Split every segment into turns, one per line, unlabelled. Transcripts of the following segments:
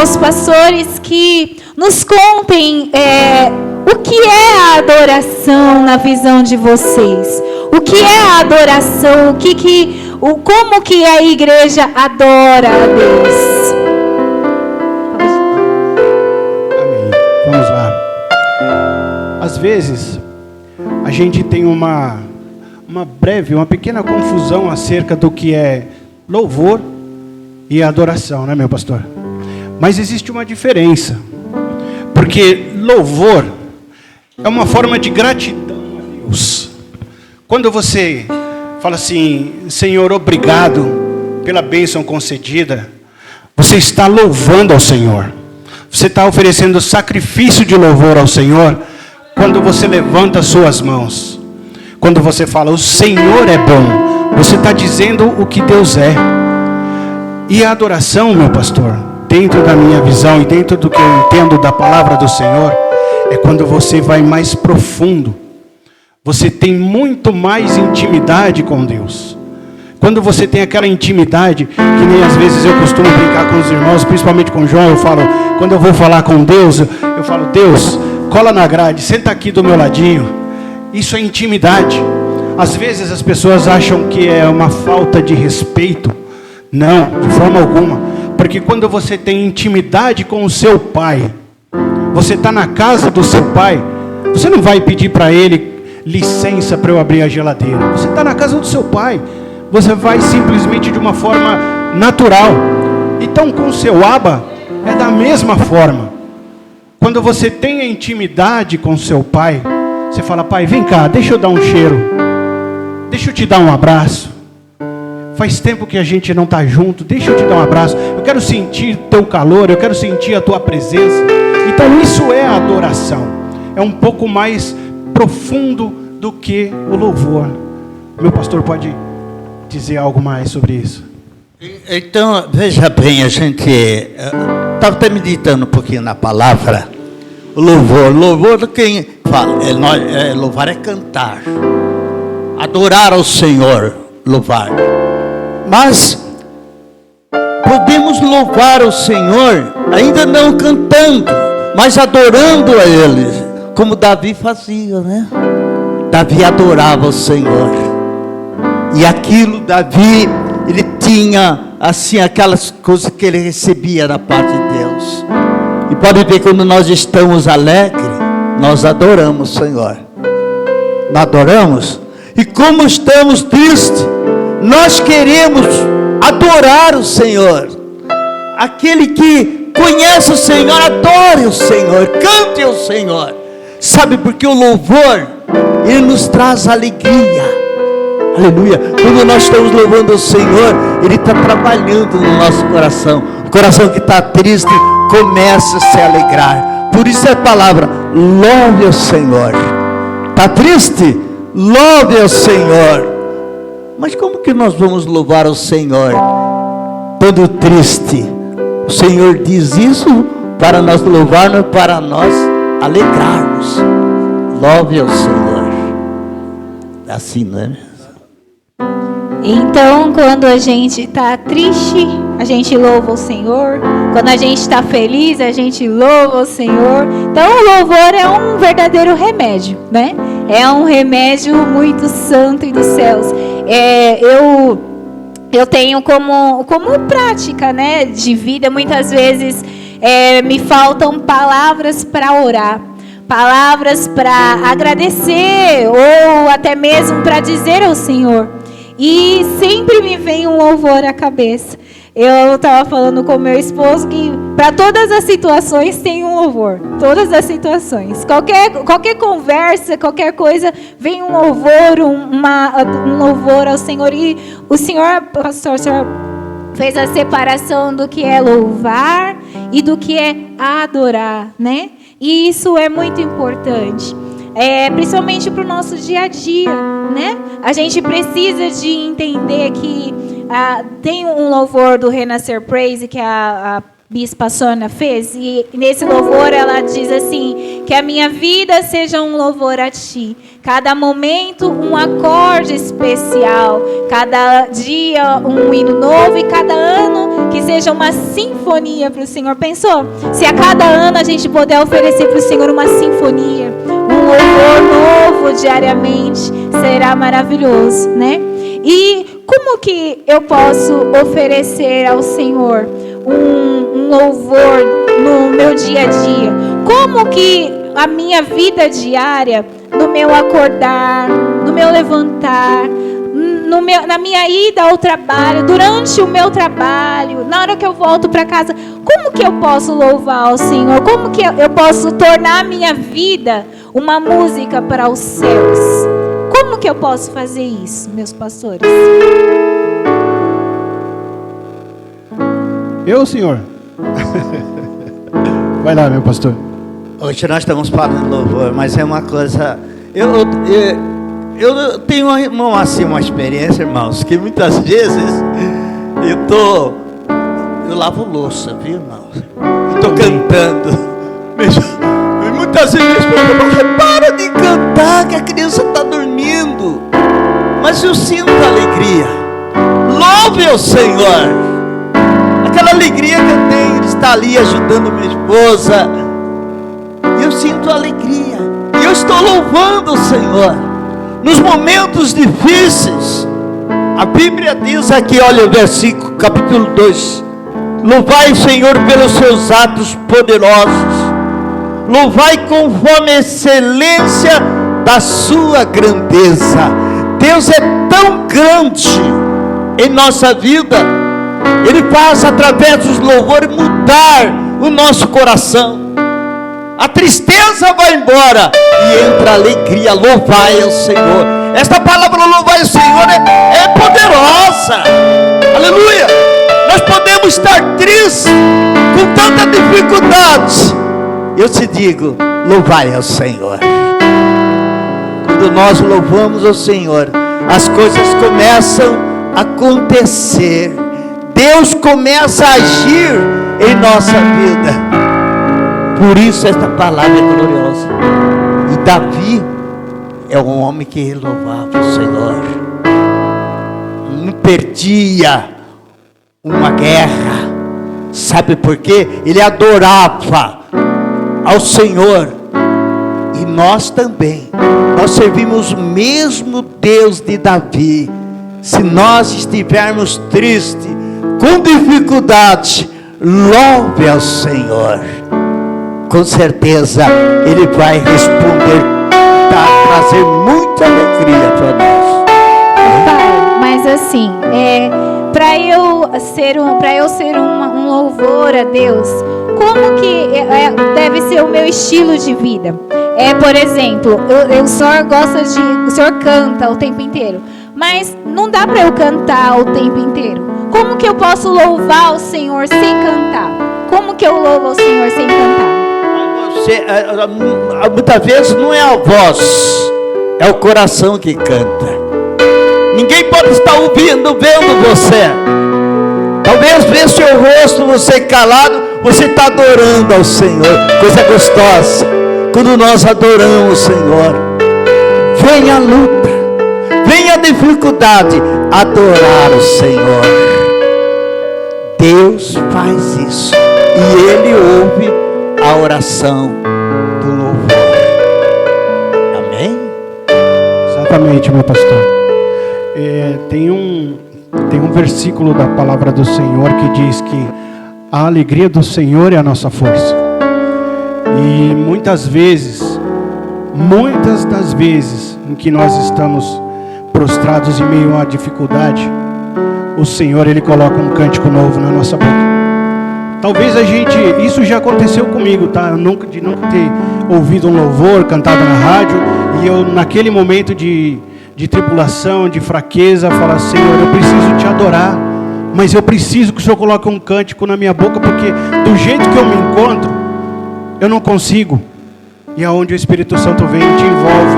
aos pastores que nos contem o que é a adoração na visão de vocês. O que é a adoração? Como que a igreja adora a Deus?
Amém. Vamos lá. Às vezes, a gente tem uma pequena confusão acerca do que é louvor e adoração, né, meu pastor? Mas existe uma diferença. Porque louvor é uma forma de gratidão a Deus. Quando você fala assim, Senhor, obrigado pela bênção concedida, você está louvando ao Senhor. Você está oferecendo sacrifício de louvor ao Senhor quando você levanta as suas mãos. Quando você fala, o Senhor é bom, você está dizendo o que Deus é. E a adoração, meu pastor, dentro da minha visão e dentro do que eu entendo da palavra do Senhor, é quando você vai mais profundo. Você tem muito mais intimidade com Deus. Quando você tem aquela intimidade, que nem às vezes eu costumo brincar com os irmãos, principalmente com o João, eu falo, quando eu vou falar com Deus, eu falo, Deus, cola na grade, senta aqui do meu ladinho. Isso é intimidade. Às vezes as pessoas acham que é uma falta de respeito. Não, de forma alguma. Porque quando você tem intimidade com o seu pai, você está na casa do seu pai, você não vai pedir para ele licença para eu abrir a geladeira. Você está na casa do seu pai. Você vai simplesmente de uma forma natural. Então com o seu Abba é da mesma forma. Quando você tem a intimidade com o seu pai, você fala, pai, vem cá, deixa eu dar um cheiro. Deixa eu te dar um abraço. Faz tempo que a gente não está junto, deixa eu te dar um abraço. Eu quero sentir teu calor, eu quero sentir a tua presença. Então isso é a adoração. É um pouco mais profundo do que o louvor. Meu pastor pode dizer algo mais sobre isso?
Então, veja bem, a gente estava até meditando um pouquinho na palavra. Louvor, quem fala, louvar é cantar. Adorar ao Senhor, louvar. Mas podemos louvar o Senhor, ainda não cantando, mas adorando a Ele, como Davi fazia, né? Davi adorava o Senhor. E aquilo, Davi, ele tinha, assim, aquelas coisas que ele recebia da parte de Deus. E pode ver, quando nós estamos alegres, nós adoramos o Senhor. Não adoramos? E como estamos tristes, nós queremos adorar o Senhor. Aquele que conhece o Senhor, adore o Senhor, cante ao Senhor. Sabe, porque o louvor, ele nos traz alegria. Aleluia. Quando nós estamos louvando o Senhor, Ele está trabalhando no nosso coração. O coração que está triste começa a se alegrar. Por isso é a palavra, louve ao Senhor. Está triste? Louve ao Senhor. Mas como que nós vamos louvar ao Senhor quando triste? O Senhor diz isso para nós louvarmos, para nós alegrarmos. Louve ao Senhor. É assim, não é?
Então, quando a gente está triste, a gente louva o Senhor. Quando a gente está feliz, a gente louva o Senhor. Então, o louvor é um verdadeiro remédio, né? É um remédio muito santo e dos céus. Eu tenho como prática, né, de vida, muitas vezes me faltam palavras para orar. Palavras para agradecer ou até mesmo para dizer ao Senhor. E sempre me vem um louvor à cabeça. Eu estava falando com meu esposo que para todas as situações tem um louvor. Todas as situações. Qualquer conversa, qualquer coisa, vem um louvor, um louvor ao Senhor. E o Senhor, pastor, o Senhor fez a separação do que é louvar e do que é adorar, né? E isso é muito importante. Principalmente para o nosso dia a dia, né? A gente precisa de entender que tem um louvor do Renascer Praise que a Bispa Sônia fez, e nesse louvor ela diz assim, que a minha vida seja um louvor a Ti, cada momento um acorde especial, cada dia um hino novo e cada ano que seja uma sinfonia para o Senhor. Pensou? Se a cada ano a gente puder oferecer para o Senhor uma sinfonia, um louvor novo diariamente, será maravilhoso, né? E como que eu posso oferecer ao Senhor um louvor no meu dia a dia? Como que a minha vida diária, no meu acordar, no meu levantar, na minha ida ao trabalho, durante o meu trabalho, na hora que eu volto para casa, como que eu posso louvar ao Senhor? Como que eu posso tornar a minha vida uma música para os céus? Como que eu posso fazer isso, meus pastores?
Senhor? Vai lá, meu pastor.
Hoje nós estamos falando de louvor, mas é uma coisa... Eu tenho uma experiência, irmãos, que muitas vezes eu lavo louça, viu, irmãos? Estou cantando. E muitas vezes minha esposa fala, para de cantar, que a criança está dormindo. Mas eu sinto alegria. Louve ao Senhor. Aquela alegria que eu tenho de estar ali ajudando minha esposa. Eu sinto alegria. E eu estou louvando o Senhor. Nos momentos difíceis, a Bíblia diz aqui, olha o versículo, capítulo 2: louvai o Senhor pelos seus atos poderosos, louvai conforme a excelência da sua grandeza. Deus é tão grande em nossa vida, Ele faz através dos louvores mudar o nosso coração. A tristeza vai embora e entra a alegria. Louvai ao Senhor. Esta palavra louvai ao Senhor é poderosa. Aleluia. Nós podemos estar tristes com tanta dificuldade. Eu te digo, louvai ao Senhor. Quando nós louvamos ao Senhor, as coisas começam a acontecer. Deus começa a agir em nossa vida. Por isso esta palavra é gloriosa. E Davi é um homem que louvava o Senhor. Não perdia uma guerra. Sabe por quê? Ele adorava ao Senhor. E nós também. Nós servimos o mesmo Deus de Davi. Se nós estivermos tristes, com dificuldade, louve ao Senhor. Com certeza Ele vai responder, trazer muita alegria para nós.
Pai, mas assim, para eu ser um louvor a Deus, como que deve ser o meu estilo de vida? Por exemplo, o senhor canta o tempo inteiro, mas não dá para eu cantar o tempo inteiro. Como que eu posso louvar o Senhor sem cantar? Como que eu louvo ao Senhor sem cantar?
Muitas vezes não é a voz, é o coração que canta. Ninguém pode estar ouvindo, vendo você. Talvez ver seu rosto, você calado, você está adorando ao Senhor. Coisa gostosa, quando nós adoramos o Senhor. Vem a luta, vem a dificuldade, adorar o Senhor. Deus faz isso e Ele ouve a oração do louvor. Amém?
Exatamente, meu pastor. Tem um versículo da palavra do Senhor que diz que a alegria do Senhor é a nossa força. E muitas das vezes em que nós estamos prostrados em meio à dificuldade, o Senhor, Ele coloca um cântico novo na nossa boca. Talvez isso já aconteceu comigo, tá? De nunca ter ouvido um louvor cantado na rádio, e eu naquele momento de tribulação, de fraqueza, falar: Senhor, eu preciso te adorar, mas eu preciso que o Senhor coloque um cântico na minha boca, porque do jeito que eu me encontro, eu não consigo. E aonde o Espírito Santo vem e te envolve,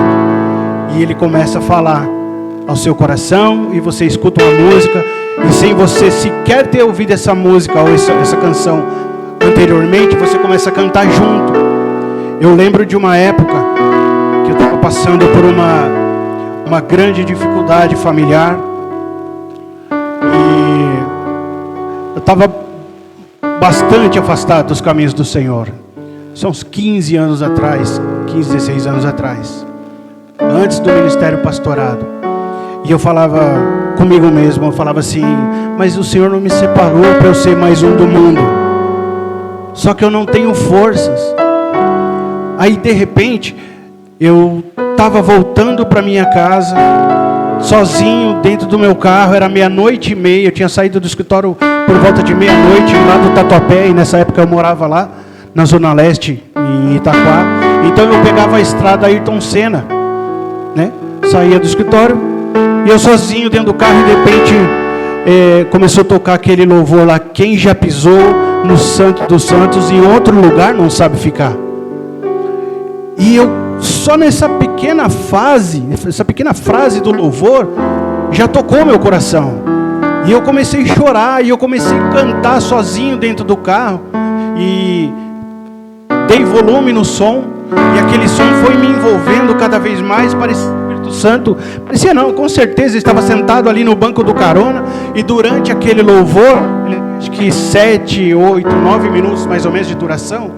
e Ele começa a falar ao seu coração, e você escuta uma música, e sem você sequer ter ouvido essa música ou essa canção anteriormente, você começa a cantar junto. Eu lembro de uma época que eu estava passando por uma grande dificuldade familiar, e eu estava bastante afastado dos caminhos do Senhor. São uns 15 anos atrás, 15, 16 anos atrás, antes do ministério pastorado. E eu falava comigo mesmo, eu falava assim: mas o Senhor não me separou para eu ser mais um do mundo. Só que eu não tenho forças. Aí de repente, eu estava voltando para minha casa, sozinho dentro do meu carro, era 00:30, eu tinha saído do escritório por volta de 00:00, lá do Tatuapé, e nessa época eu morava lá, na Zona Leste, em Itaquá. Então eu pegava a estrada Ayrton Senna, né? Saía do escritório, e eu sozinho dentro do carro, e de repente começou a tocar aquele louvor lá: quem já pisou no Santo dos Santos, em outro lugar não sabe ficar. E eu, só nessa pequena frase do louvor, já tocou meu coração. E eu comecei a chorar, e eu comecei a cantar sozinho dentro do carro. E dei volume no som, e aquele som foi me envolvendo cada vez mais. Parecia o Espírito Santo, parecia não, com certeza estava sentado ali no banco do carona. E durante aquele louvor, acho que 7, 8, 9 minutos mais ou menos de duração,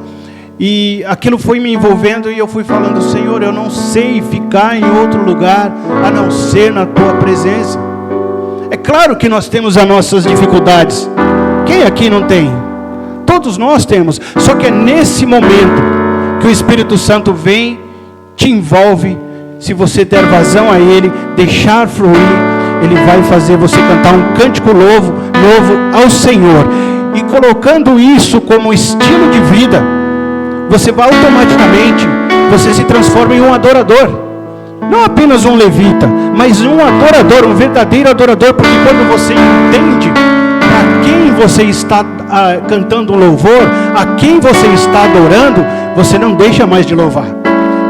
e aquilo foi me envolvendo, e eu fui falando: Senhor, eu não sei ficar em outro lugar a não ser na Tua presença. É claro que nós temos as nossas dificuldades. Quem aqui não tem? Todos nós temos. Só que é nesse momento que o Espírito Santo vem, te envolve. Se você der vazão a Ele, deixar fluir, Ele vai fazer você cantar um cântico novo ao Senhor. E colocando isso como estilo de vida, você vai automaticamente, você se transforma em um adorador. Não apenas um levita, mas um adorador, um verdadeiro adorador. Porque quando você entende a quem você está cantando um louvor, a quem você está adorando, você não deixa mais de louvar.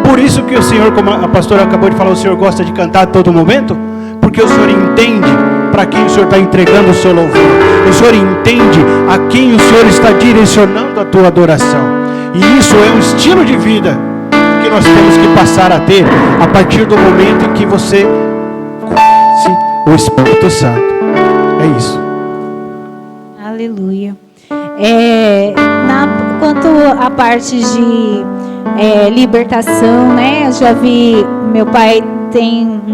Por isso que o Senhor, como a pastora acabou de falar, o Senhor gosta de cantar a todo momento, porque o Senhor entende para quem o Senhor está entregando o seu louvor. O Senhor entende a quem o Senhor está direcionando a tua adoração. E isso é um estilo de vida que nós temos que passar a ter a partir do momento em que você conhece o Espírito Santo. É isso.
Aleluia. Quanto à parte de libertação, né? Eu já vi, meu pai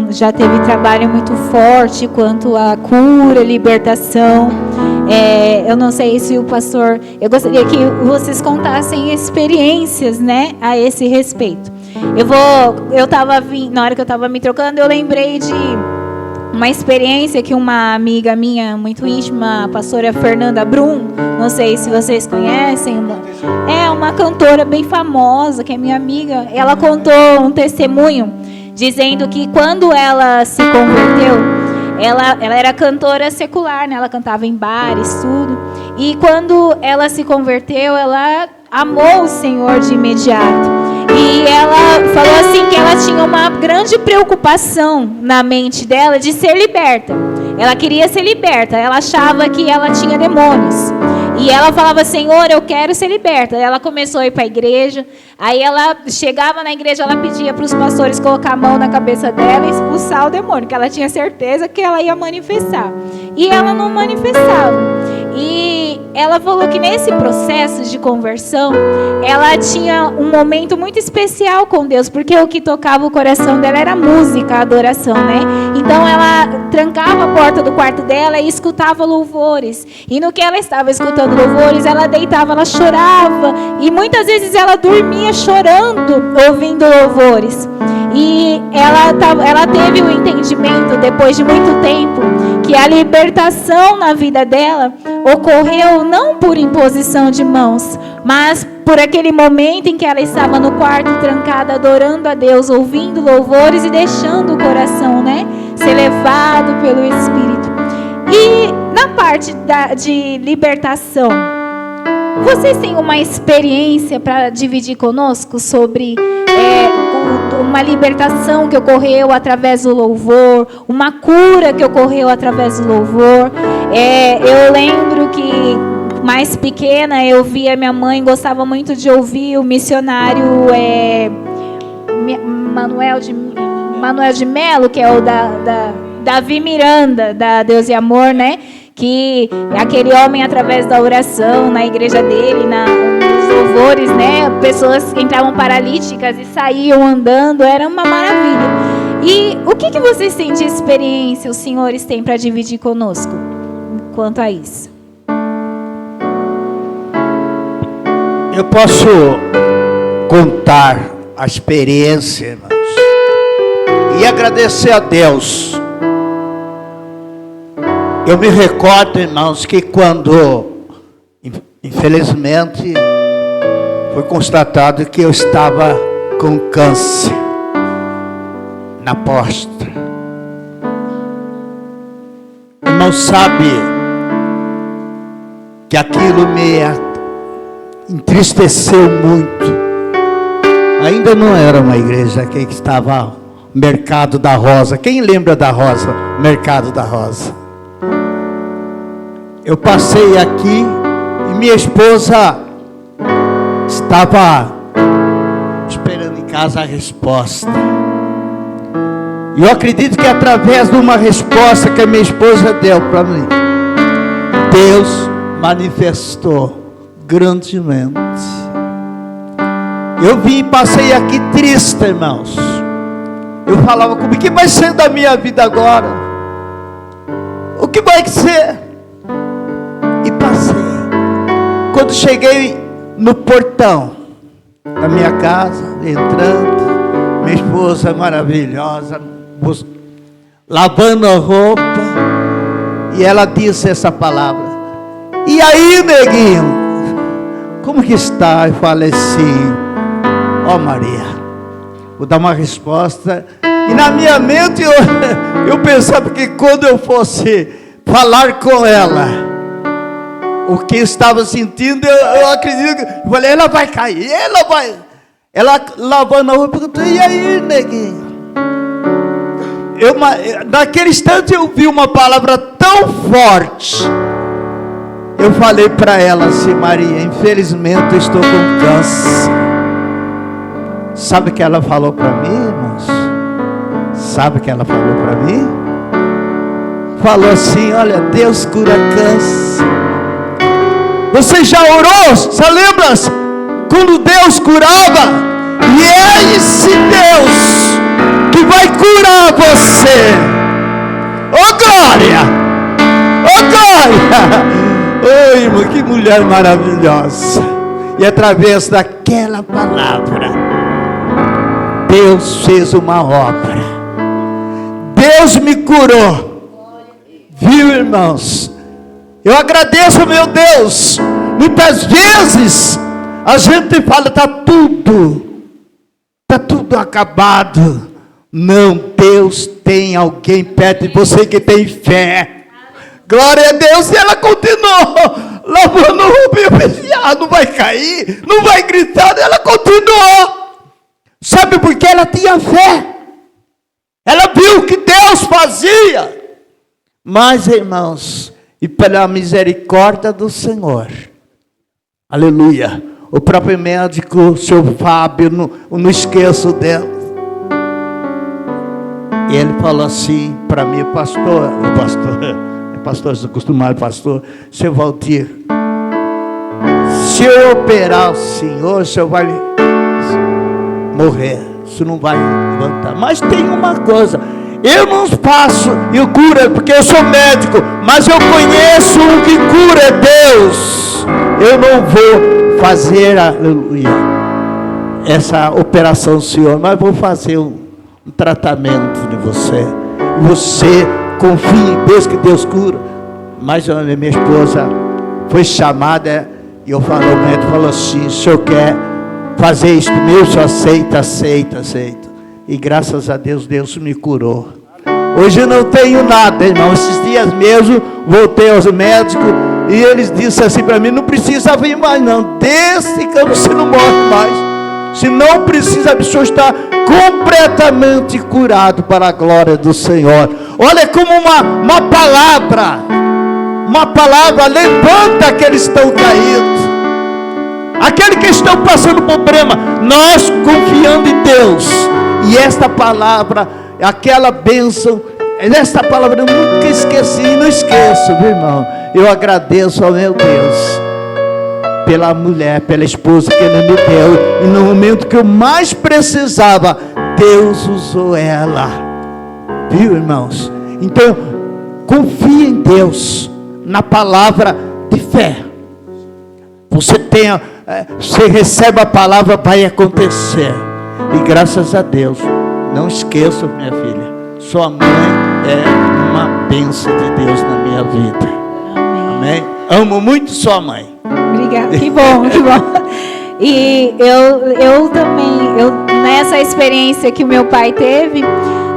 já teve trabalho muito forte quanto à cura, libertação. Eu não sei se o pastor, eu gostaria que vocês contassem experiências, né, a esse respeito. Na hora que eu estava me trocando, eu lembrei de uma experiência que uma amiga minha muito íntima, a pastora Fernanda Brum, não sei se vocês conhecem, é uma cantora bem famosa, que é minha amiga. Ela contou um testemunho dizendo que quando ela se converteu, ela era cantora secular, né? Ela cantava em bares, tudo. E quando ela se converteu, ela amou o Senhor de imediato. E ela falou assim que ela tinha uma grande preocupação na mente dela de ser liberta. Ela queria ser liberta. Ela achava que ela tinha demônios. E ela falava: Senhor, eu quero ser liberta. Ela começou a ir para a igreja. Aí ela chegava na igreja, ela pedia para os pastores colocar a mão na cabeça dela e expulsar o demônio, que ela tinha certeza que ela ia manifestar. E ela não manifestava. E ela falou que nesse processo de conversão, ela tinha um momento muito especial com Deus, porque o que tocava o coração dela era a música, a adoração, né? Então ela trancava a porta do quarto dela e escutava louvores. E no que ela estava escutando louvores, ela deitava, ela chorava. E muitas vezes ela dormia chorando, ouvindo louvores. E ela teve o entendimento, depois de muito tempo, que a libertação na vida dela ocorreu não por imposição de mãos, mas por aquele momento em que ela estava no quarto trancada, adorando a Deus, ouvindo louvores e deixando o coração, né, ser levado pelo Espírito. E na parte de libertação, vocês têm uma experiência para dividir conosco sobre uma libertação que ocorreu através do louvor, uma cura que ocorreu através do louvor? Eu lembro que, mais pequena, eu via minha mãe, gostava muito de ouvir o missionário Manuel de Melo, que é o da Davi Miranda, da Deus e Amor, né? que aquele homem, através da oração na igreja dele, nos louvores, né, pessoas entravam paralíticas e saíam andando, era uma maravilha. E o que vocês têm de experiência, os senhores têm para dividir conosco quanto a isso?
Eu posso contar a experiência, irmãos, e agradecer a Deus. Eu me recordo, irmãos, que quando, infelizmente, foi constatado que eu estava com câncer na próstata. Irmão, sabe que aquilo me entristeceu muito. Ainda não era uma igreja que estava Mercado da Rosa. Quem lembra da Rosa? Mercado da Rosa. Eu passei aqui e minha esposa estava esperando em casa a resposta. E eu acredito que através de uma resposta que a minha esposa deu para mim, Deus manifestou grandemente. Eu vim e passei aqui triste, irmãos. Eu falava comigo: o que vai ser da minha vida agora? O que vai ser? E passei. Quando cheguei no portão da minha casa, entrando, minha esposa maravilhosa, lavando a roupa, e ela disse essa palavra: e aí, neguinho, como que está? Eu falei assim: ó Maria, vou dar uma resposta. E na minha mente eu pensava que quando eu fosse falar com ela o que eu estava sentindo, eu acredito que eu falei: ela vai cair, ela lavando a roupa, perguntou: e aí, neguinho? Naquele instante eu vi uma palavra tão forte. Eu falei para ela assim: Maria, infelizmente eu estou com câncer. Sabe o que ela falou para mim, irmãos? Sabe o que ela falou para mim? Falou assim: olha, Deus cura câncer. Você já orou? Você lembra? Quando Deus curava? E é esse Deus que vai curar você. Oh glória! Oh glória! Oi, irmão, que mulher maravilhosa. E através daquela palavra, Deus fez uma obra. Deus me curou. Viu, irmãos? Eu agradeço, meu Deus. Muitas vezes a gente fala: está tudo acabado. Não, Deus tem alguém perto de você que tem fé. Glória a Deus. E ela continuou lavando roupa. Eu pensei: não vai cair, não vai gritar. Ela continuou. Sabe por que ela tinha fé? Ela viu o que Deus fazia. Mas, irmãos, e pela misericórdia do Senhor, aleluia, o próprio médico, o seu Fábio, não esqueço dela. E ele falou assim para mim: pastor, acostumado, pastor, seu Valdir, se eu operar o senhor vai morrer, você não vai levantar. Mas tem uma coisa: eu não faço, eu curo, porque eu sou médico, mas eu conheço o que cura é Deus. Eu não vou fazer, aleluia, essa operação, senhor, mas vou fazer um tratamento de você. Você confia em Deus, que Deus cura. Mas a minha esposa foi chamada e eu falei, o médico falou assim: o senhor quer fazer isso mesmo? O senhor aceita. E graças a Deus, Deus me curou. Hoje eu não tenho nada, irmão. Esses dias mesmo voltei aos médicos e eles disseram assim para mim: não precisa vir mais não, desse campo você não morre mais. Se não precisa, o senhor está completamente curado para a glória do Senhor. Olha como uma palavra levanta aqueles que estão caídos, aqueles que estão passando problema. Nós confiando em Deus, e esta palavra, aquela bênção Essa palavra eu nunca esqueci e não esqueço, meu irmão. Eu agradeço ao meu Deus pela mulher, pela esposa que Ele me deu. E no momento que eu mais precisava, Deus usou ela. Viu, irmãos? Então, confie em Deus, na palavra de fé. Você recebe a palavra, vai acontecer. E graças a Deus, não esqueça, minha filha, sua mãe é uma bênção de Deus na minha vida. Amém? Amo muito sua mãe.
Obrigada, que bom, que bom. E eu também, nessa experiência que o meu pai teve,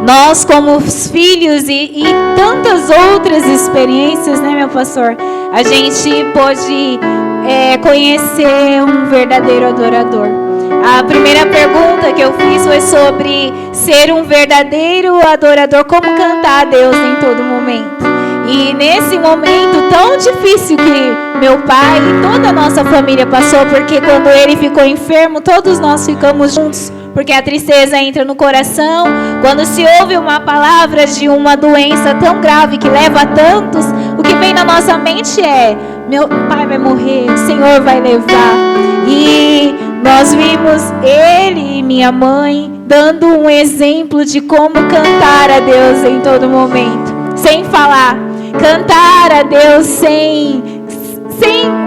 nós como filhos e tantas outras experiências, né, meu pastor? A gente pôde conhecer um verdadeiro adorador. A primeira pergunta que eu fiz foi sobre ser um verdadeiro adorador, como cantar a Deus em todo momento. E nesse momento tão difícil que meu pai e toda a nossa família passou, porque quando ele ficou enfermo, todos nós ficamos juntos, porque a tristeza entra no coração. Quando se ouve uma palavra de uma doença tão grave que leva a tantos, o que vem na nossa mente é: meu pai vai morrer, o Senhor vai levar. E nós vimos ele e minha mãe dando um exemplo de como cantar a Deus em todo momento, sem falar. Cantar a Deus sem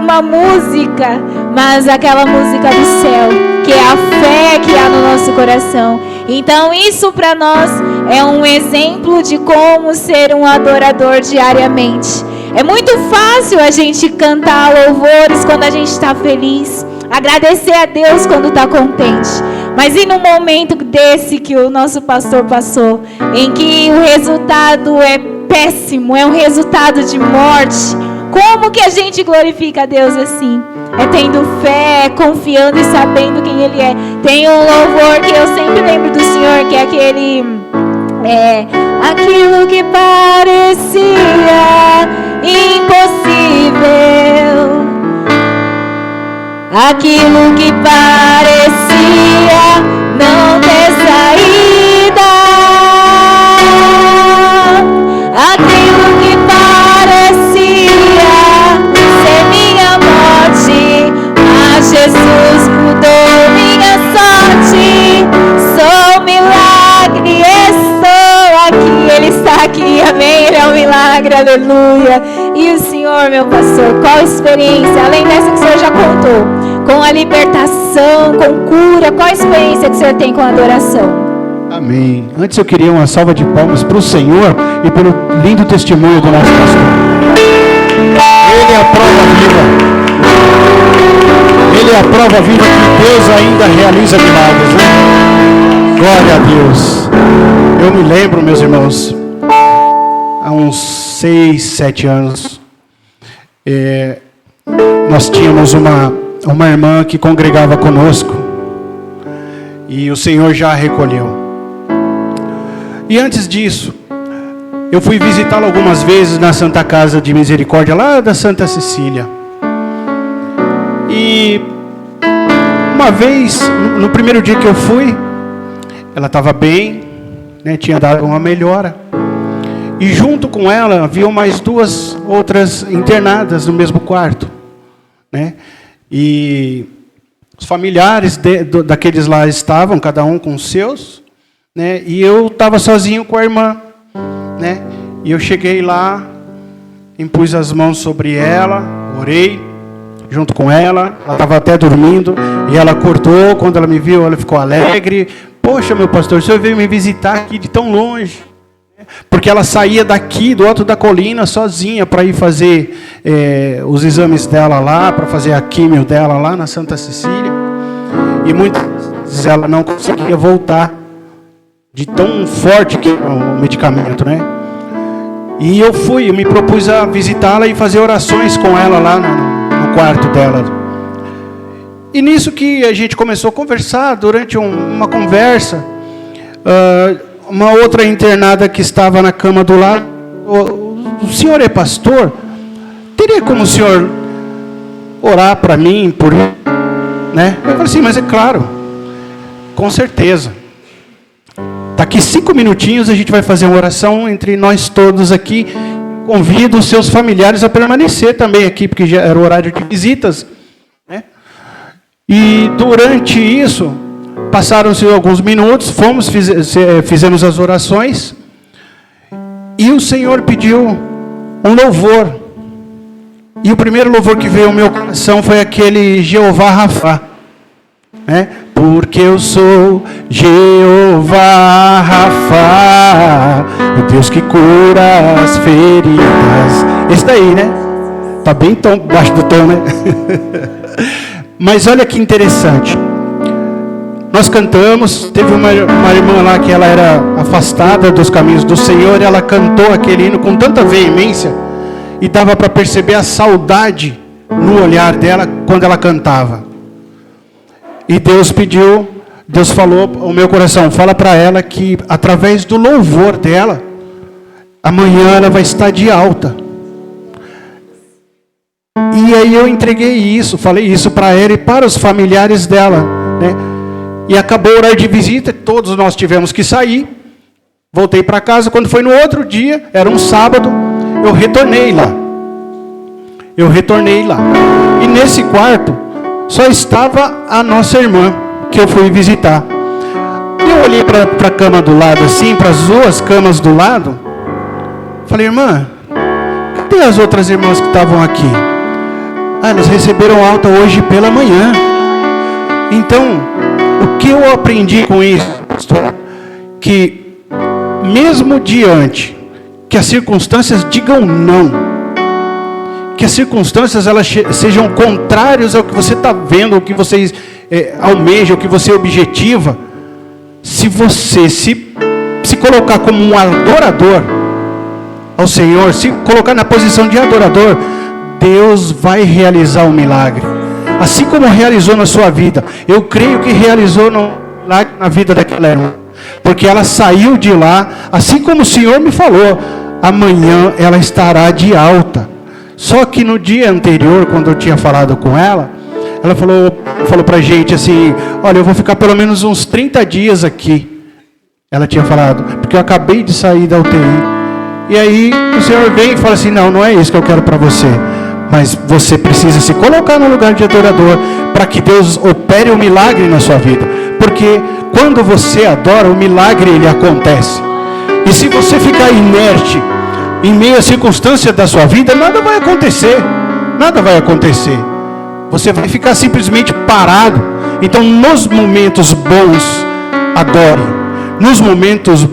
uma música, mas aquela música do céu, que é a fé que há no nosso coração. Então isso para nós é um exemplo de como ser um adorador diariamente. É muito fácil a gente cantar louvores quando a gente está feliz, agradecer a Deus quando está contente. Mas e no momento desse que o nosso pastor passou, em que o resultado é péssimo, é um resultado de morte, como que a gente glorifica a Deus assim? É tendo fé, confiando e sabendo quem Ele é. Tem um louvor que eu sempre lembro do Senhor, que é aquele... aquilo que parecia impossível, aquilo que parecia não ter saída, aquilo que parecia ser minha morte, mas Jesus mudou minha sorte. Sou milagre, estou aqui, Ele está aqui, amém? Ele é um milagre, aleluia. E o Senhor, meu pastor, qual experiência, além dessa que o Senhor já contou, com a libertação, com cura, qual experiência que o Senhor tem com a adoração?
Amém. Antes eu queria uma salva de palmas para o Senhor e pelo lindo testemunho do nosso pastor. Ele é a prova viva. Ele é a prova viva que Deus ainda realiza milagres, né? Glória a Deus. Eu me lembro, meus irmãos, há uns 6, 7 anos, nós tínhamos uma irmã que congregava conosco e o Senhor já a recolheu. E antes disso, eu fui visitá-la algumas vezes na Santa Casa de Misericórdia, lá da Santa Cecília. E uma vez, no primeiro dia que eu fui, ela estava bem, né, tinha dado uma melhora. E junto com ela, haviam mais 2 outras internadas no mesmo quarto, né? E os familiares daqueles lá estavam, cada um com os seus, né? E eu estava sozinho com a irmã, né? E eu cheguei lá, impus as mãos sobre ela, orei junto com ela. Ela estava até dormindo e ela acordou. Quando ela me viu, ela ficou alegre. Poxa, meu pastor, o senhor veio me visitar aqui de tão longe. Porque ela saía daqui, do alto da colina, sozinha, para ir fazer os exames dela lá, para fazer a químio dela lá na Santa Cecília. E muitas vezes ela não conseguia voltar, de tão forte que é o medicamento, né? E eu me propus a visitá-la e fazer orações com ela lá no quarto dela. E nisso que a gente começou a conversar, durante uma conversa, uma outra internada que estava na cama do lado, o senhor é pastor? Teria como o senhor orar para mim, por mim? Né? Eu falei assim, mas é claro, com certeza. Daqui 5 minutinhos a gente vai fazer uma oração entre nós todos aqui. Convido os seus familiares a permanecer também aqui, porque já era o horário de visitas, né? E durante isso, passaram-se alguns minutos, fizemos as orações, e o Senhor pediu um louvor. E o primeiro louvor que veio ao meu coração foi aquele Jeová Rafá, né? Porque eu sou Jeová Rafá, o Deus que cura as feridas. Esse daí, né? Tá bem tão baixo do tom, né? Mas olha que interessante. Nós cantamos, teve uma irmã lá que ela era afastada dos caminhos do Senhor, e ela cantou aquele hino com tanta veemência, e dava para perceber a saudade no olhar dela quando ela cantava. E Deus falou ao meu coração, fala para ela que através do louvor dela, amanhã ela vai estar de alta. E aí eu entreguei isso, falei isso para ela e para os familiares dela, né? E acabou o horário de visita, todos nós tivemos que sair. Voltei para casa, quando foi no outro dia, era um sábado, eu retornei lá. E nesse quarto, só estava a nossa irmã, que eu fui visitar. Eu olhei para a cama do lado, assim, para as duas camas do lado. Falei, irmã, cadê as outras irmãs que estavam aqui? Ah, elas receberam alta hoje pela manhã. Então, o que eu aprendi com isso, pastor? Que mesmo diante que as circunstâncias digam não, que as circunstâncias elas sejam contrárias ao que você está vendo, ao que você almeja, ao que você objetiva, se você se colocar como um adorador ao Senhor, se colocar na posição de adorador, Deus vai realizar um milagre. Assim como realizou na sua vida, eu creio que realizou na vida daquela irmã, porque ela saiu de lá, assim como o Senhor me falou, amanhã ela estará de alta. Só que no dia anterior, quando eu tinha falado com ela, ela falou pra gente assim, olha, eu vou ficar pelo menos uns 30 dias aqui. Ela tinha falado, porque eu acabei de sair da UTI. E aí o Senhor vem e fala assim, não é isso que eu quero para você. Mas você precisa se colocar no lugar de adorador, para que Deus opere um milagre na sua vida. Porque quando você adora, o milagre ele acontece. E se você ficar inerte, em meio às circunstâncias da sua vida, nada vai acontecer. Nada vai acontecer. Você vai ficar simplesmente parado. Então, nos momentos bons, adore. Nos momentos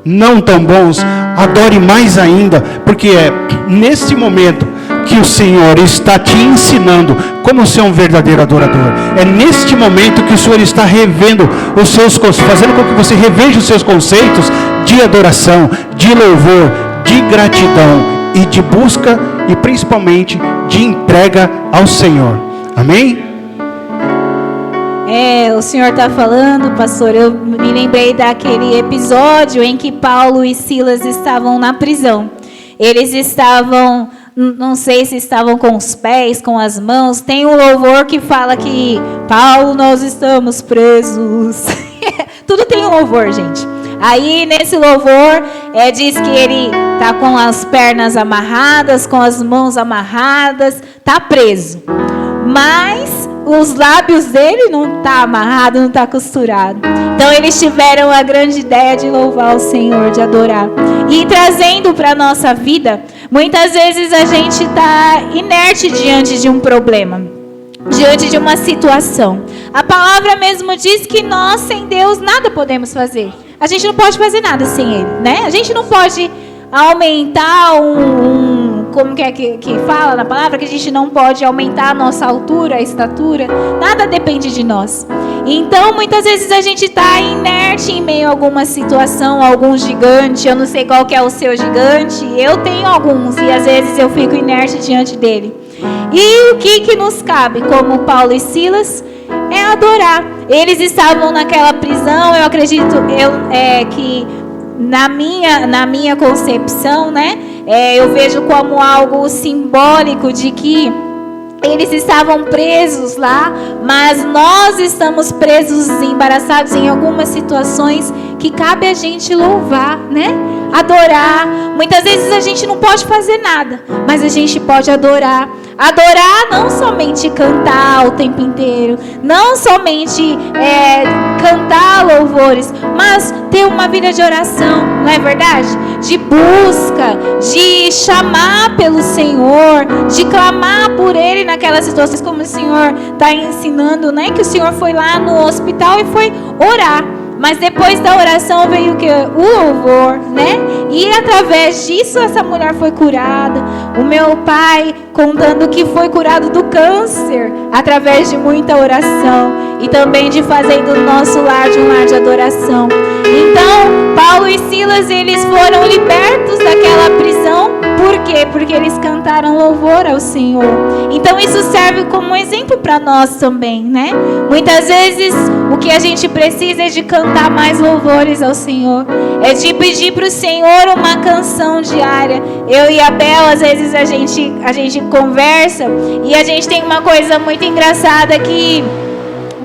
não tão bons, adore mais ainda. Porque é nesse momento que o Senhor está te ensinando como ser um verdadeiro adorador. É neste momento que o Senhor está revendo os seus, fazendo com que você reveja os seus conceitos de adoração, de louvor, de gratidão e de busca e principalmente de entrega ao Senhor. Amém?
O Senhor está falando, pastor, eu me lembrei daquele episódio em que Paulo e Silas estavam na prisão. Eles estavam, não sei se estavam com os pés, com as mãos. Tem um louvor que fala que, Paulo, nós estamos presos. Tudo tem um louvor, gente. Aí, nesse louvor, diz que ele está com as pernas amarradas, com as mãos amarradas, está preso. Mas os lábios dele não está amarrado, não está costurado. Então, eles tiveram a grande ideia de louvar o Senhor, de adorar. E trazendo para a nossa vida, muitas vezes a gente está inerte diante de um problema, diante de uma situação. A palavra mesmo diz que nós, sem Deus, nada podemos fazer. A gente não pode fazer nada sem Ele, né? A gente não pode aumentar como que é que fala na palavra? Que a gente não pode aumentar a nossa altura, a estatura. Nada depende de nós. Então, muitas vezes a gente está inerte em meio a alguma situação, algum gigante. Eu não sei qual que é o seu gigante. Eu tenho alguns e às vezes eu fico inerte diante dele. E o que nos cabe, como Paulo e Silas, é adorar. Eles estavam naquela prisão, eu acredito que na minha concepção, né, eu vejo como algo simbólico de que eles estavam presos lá, mas nós estamos presos, embaraçados em algumas situações que que cabe a gente louvar, né? Adorar. Muitas vezes a gente não pode fazer nada, mas a gente pode adorar. Adorar não somente cantar o tempo inteiro, não somente cantar louvores, mas ter uma vida de oração, não é verdade? De busca, de chamar pelo Senhor, de clamar por Ele naquelas situações, como o Senhor está ensinando, né? Que o Senhor foi lá no hospital e foi orar. Mas depois da oração veio o que? O louvor, né? E através disso essa mulher foi curada. O meu pai contando que foi curado do câncer através de muita oração e também de fazendo o nosso lar de um lar de adoração. Então, Paulo e Silas, eles foram libertos daquela prisão. Por quê? Porque eles cantaram louvor ao Senhor. Então isso serve como um exemplo para nós também, né? Muitas vezes o que a gente precisa é de cantar mais louvores ao Senhor. É de pedir para o Senhor uma canção diária. Eu e a Bela, às vezes a gente conversa e a gente tem uma coisa muito engraçada que...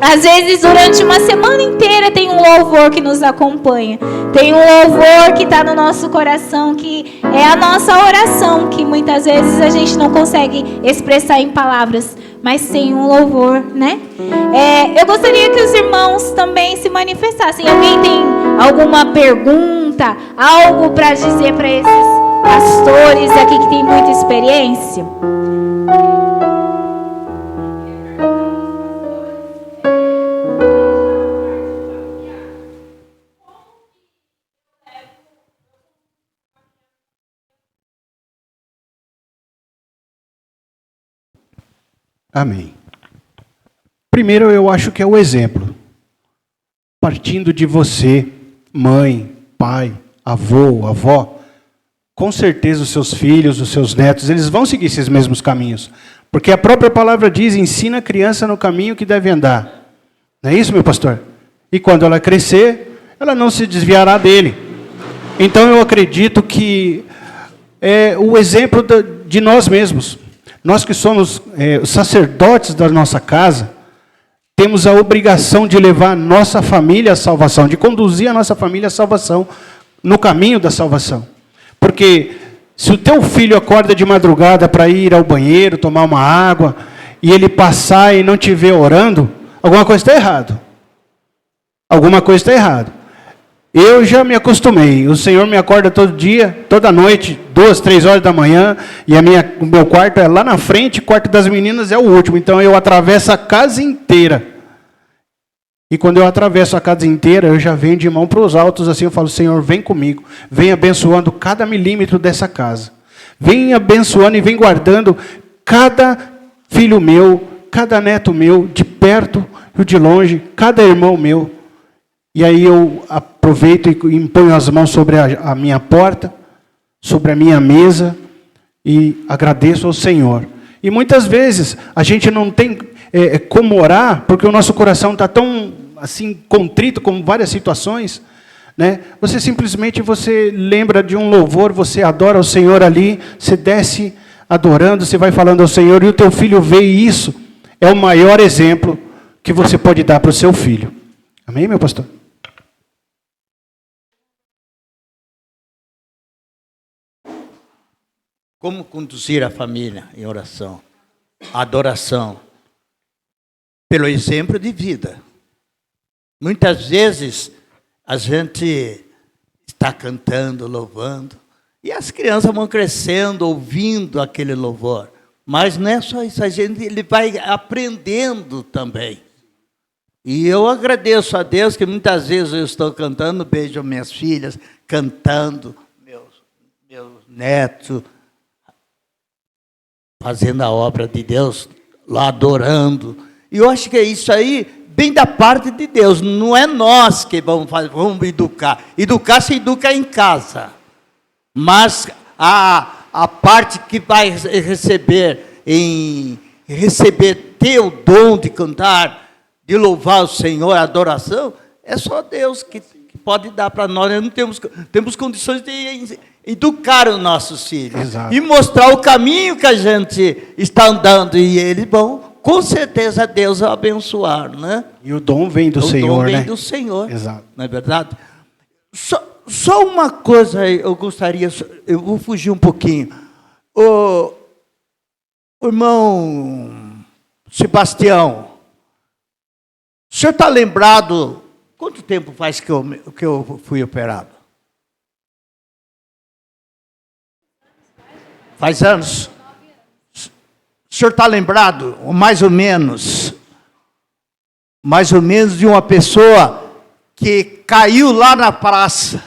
Às vezes, durante uma semana inteira, tem um louvor que nos acompanha. Tem um louvor que está no nosso coração, que é a nossa oração, que muitas vezes a gente não consegue expressar em palavras, mas tem um louvor, né? Eu gostaria que os irmãos também se manifestassem. Alguém tem alguma pergunta, algo para dizer para esses pastores aqui que tem muita experiência?
Amém. Primeiro, eu acho que é o exemplo. Partindo de você, mãe, pai, avô, avó, com certeza os seus filhos, os seus netos, eles vão seguir esses mesmos caminhos. Porque a própria palavra diz, ensina a criança no caminho que deve andar. Não é isso, meu pastor? E quando ela crescer, ela não se desviará dele. Então eu acredito que é o exemplo de nós mesmos. Nós que somos os sacerdotes da nossa casa, temos a obrigação de levar a nossa família à salvação, de conduzir a nossa família à salvação, no caminho da salvação. Porque se o teu filho acorda de madrugada para ir ao banheiro, tomar uma água, e ele passar e não te ver orando, alguma coisa está errado. Alguma coisa está errada. Eu já me acostumei. O Senhor me acorda todo dia, toda noite, 2, 3 horas da manhã, e o meu quarto é lá na frente, o quarto das meninas é o último. Então eu atravesso a casa inteira. E quando eu atravesso a casa inteira, eu já venho de mão para os altos, assim eu falo, Senhor, vem comigo, vem abençoando cada milímetro dessa casa. Vem abençoando e vem guardando cada filho meu, cada neto meu, de perto e de longe, cada irmão meu. E aí eu aproveito e imponho as mãos sobre a minha porta, sobre a minha mesa, e agradeço ao Senhor. E muitas vezes a gente não tem como orar, porque o nosso coração está tão assim contrito com várias situações, né? Você simplesmente lembra de um louvor, você adora o Senhor ali, você desce adorando, você vai falando ao Senhor, e o teu filho vê isso. É o maior exemplo que você pode dar para o seu filho. Amém, meu pastor?
Como conduzir a família em oração? Adoração. Pelo exemplo de vida. Muitas vezes a gente está cantando, louvando, e as crianças vão crescendo, ouvindo aquele louvor. Mas não é só isso, ele vai aprendendo também. E eu agradeço a Deus que muitas vezes eu estou cantando, beijo minhas filhas, cantando, meus netos, fazendo a obra de Deus, lá adorando. E eu acho que é isso aí, bem da parte de Deus. Não é nós que vamos educar. Educar se educa em casa. Mas a parte que vai ter o dom de cantar, de louvar o Senhor, a adoração, é só Deus que pode dar para nós. Nós não temos condições de educar os nossos filhos.
Exato.
E mostrar o caminho que a gente está andando, e eles vão, com certeza, Deus vai abençoar, né?
E o dom vem do Senhor,
O dom vem
né?
do Senhor,
Exato.
não é verdade? Só uma coisa eu gostaria, eu vou fugir um pouquinho. O irmão Sebastião, o senhor está lembrado, quanto tempo faz que eu fui operado? Faz anos? O senhor está lembrado, mais ou menos de uma pessoa que caiu lá na praça,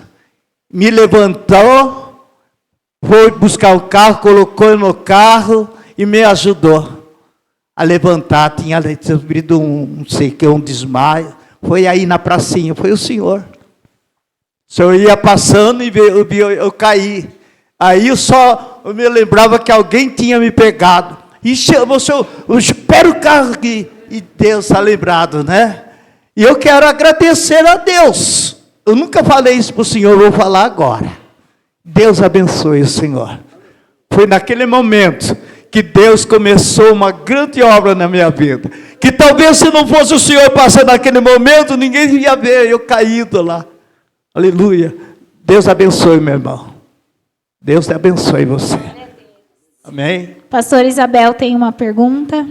me levantou, foi buscar o carro, colocou no carro e me ajudou a levantar. Tinha sofrido um desmaio. Foi aí na pracinha, foi o senhor. O senhor ia passando e eu caí. Aí eu me lembrava que alguém tinha me pegado. E chamou o senhor, espera o carro aqui. E Deus está lembrado, né? E eu quero agradecer a Deus. Eu nunca falei isso para o senhor, vou falar agora. Deus abençoe o senhor. Foi naquele momento que Deus começou uma grande obra na minha vida. Que talvez se não fosse o senhor passando naquele momento, ninguém ia ver eu caído lá. Aleluia. Deus abençoe, meu irmão. Deus abençoe você. Amém?
Pastor Isabel tem uma pergunta.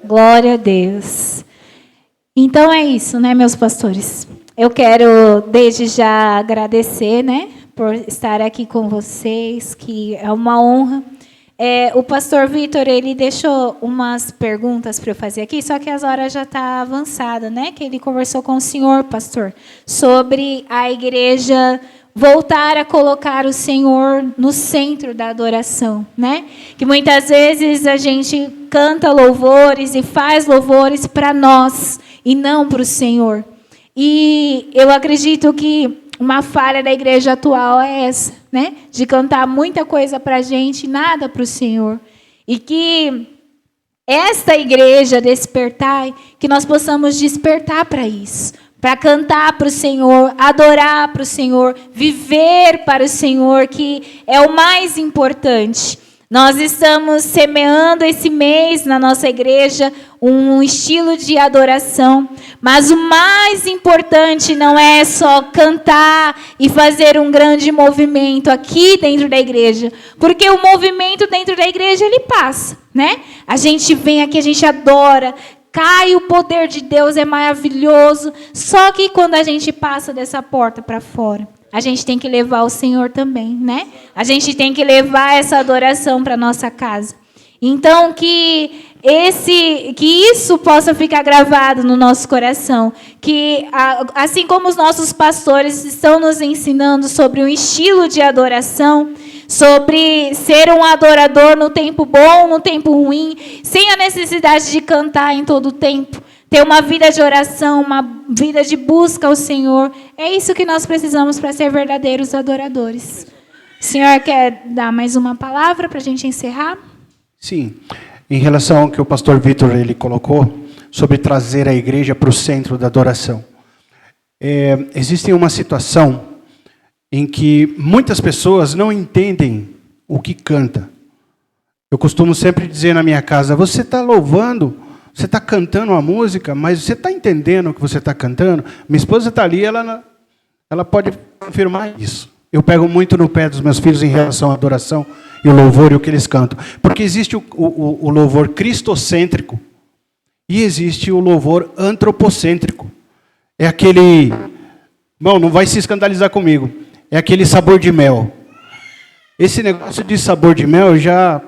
Glória a Deus. Então é isso, né, meus pastores? Eu quero desde já agradecer, né, por estar aqui com vocês, que é uma honra. O pastor Vitor, ele deixou umas perguntas para eu fazer aqui, só que as horas já estão avançadas, né? Que ele conversou com o senhor, pastor, sobre a igreja voltar a colocar o Senhor no centro da adoração, né? Que muitas vezes a gente canta louvores e faz louvores para nós e não para o Senhor. E eu acredito que uma falha da igreja atual é essa, né? De cantar muita coisa para a gente, nada para o Senhor. E que esta igreja despertar, que nós possamos despertar para isso. Para cantar para o Senhor, adorar para o Senhor, viver para o Senhor, que é o mais importante. Nós estamos semeando esse mês na nossa igreja um estilo de adoração, mas o mais importante não é só cantar e fazer um grande movimento aqui dentro da igreja, porque o movimento dentro da igreja ele passa, né? A gente vem aqui, a gente adora, cai o poder de Deus, é maravilhoso, só que quando a gente passa dessa porta para fora, a gente tem que levar o Senhor também, né? A gente tem que levar essa adoração para nossa casa. Então, que isso possa ficar gravado no nosso coração. Que, assim como os nossos pastores estão nos ensinando sobre um estilo de adoração, sobre ser um adorador no tempo bom, no tempo ruim, sem a necessidade de cantar em todo o tempo. Ter uma vida de oração, uma vida de busca ao Senhor. É isso que nós precisamos para ser verdadeiros adoradores. O senhor quer dar mais uma palavra para a gente encerrar?
Sim. Em relação ao que o pastor Vitor ele colocou, sobre trazer a igreja para o centro da adoração. Existe uma situação em que muitas pessoas não entendem o que canta. Eu costumo sempre dizer na minha casa, você está louvando, Você está cantando uma música, mas você está entendendo o que você está cantando? Minha esposa está ali, ela pode confirmar isso. Eu pego muito no pé dos meus filhos em relação à adoração e o louvor e o que eles cantam. Porque existe o louvor cristocêntrico e existe o louvor antropocêntrico. É aquele... Bom, não vai se escandalizar comigo. É aquele sabor de mel. Esse negócio de sabor de mel já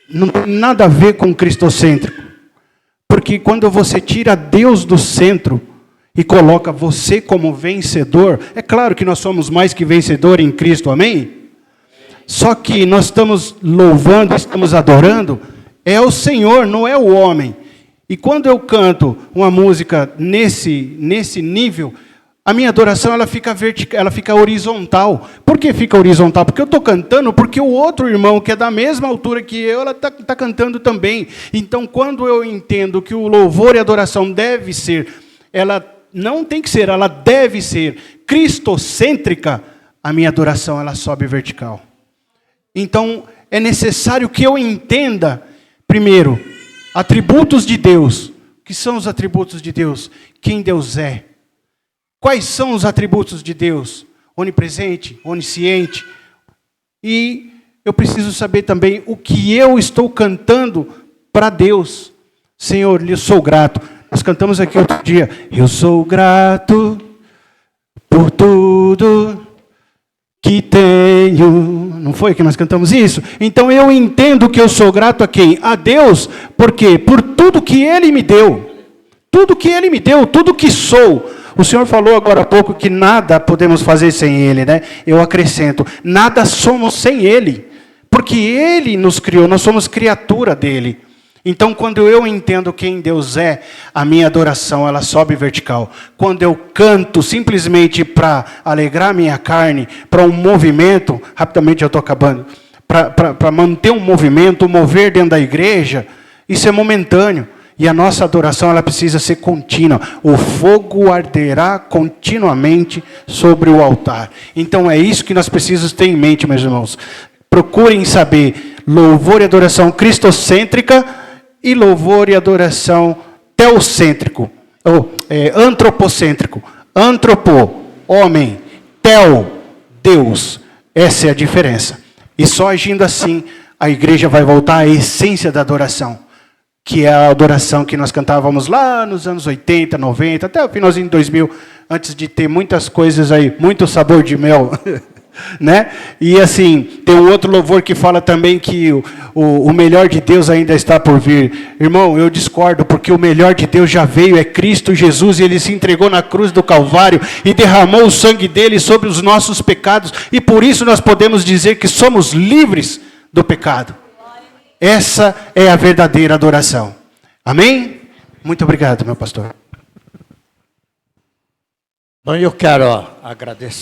não tem nada a ver com cristocêntrico. Porque quando você tira Deus do centro e coloca você como vencedor, é claro que nós somos mais que vencedor em Cristo, amém? Só que nós estamos louvando, estamos adorando, é o Senhor, não é o homem. E quando eu canto uma música nesse nível, a minha adoração ela fica vertical, ela fica horizontal. Por que fica horizontal? Porque eu estou cantando, porque o outro irmão que é da mesma altura que eu, ela está cantando também. Então, quando eu entendo que o louvor e a adoração deve ser, ela não tem que ser, ela deve ser cristocêntrica, a minha adoração ela sobe vertical. Então, é necessário que eu entenda, primeiro, atributos de Deus. O que são os atributos de Deus? Quem Deus é? Quais são os atributos de Deus? Onipresente, onisciente. E eu preciso saber também o que eu estou cantando para Deus. Senhor, eu sou grato. Nós cantamos aqui outro dia. Eu sou grato por tudo que tenho. Não foi que nós cantamos isso? Então eu entendo que eu sou grato a quem? A Deus. Por quê? Por tudo que Ele me deu. Tudo que Ele me deu, tudo que sou. O Senhor falou agora há pouco que nada podemos fazer sem Ele, né? Eu acrescento, nada somos sem Ele. Porque Ele nos criou, nós somos criatura dEle. Então, quando eu entendo quem Deus é, a minha adoração, ela sobe vertical. Quando eu canto simplesmente para alegrar minha carne, para um movimento, rapidamente eu estou acabando, para manter um movimento, mover dentro da igreja, isso é momentâneo. E a nossa adoração, ela precisa ser contínua. O fogo arderá continuamente sobre o altar. Então, é isso que nós precisamos ter em mente, meus irmãos. Procurem saber louvor e adoração cristocêntrica e louvor e adoração teocêntrico, ou antropocêntrico. Antropo, homem, teo, Deus. Essa é a diferença. E só agindo assim, a igreja vai voltar à essência da adoração, que é a adoração que nós cantávamos lá nos anos 80, 90, até o finalzinho de 2000, antes de ter muitas coisas aí, muito sabor de mel, né? E assim, tem um outro louvor que fala também que o melhor de Deus ainda está por vir. Irmão, eu discordo, porque o melhor de Deus já veio, é Cristo Jesus, e Ele se entregou na cruz do Calvário e derramou o sangue dEle sobre os nossos pecados, e por isso nós podemos dizer que somos livres do pecado. Essa é a verdadeira adoração. Amém? Muito obrigado, meu pastor.
Bom, eu quero agradecer.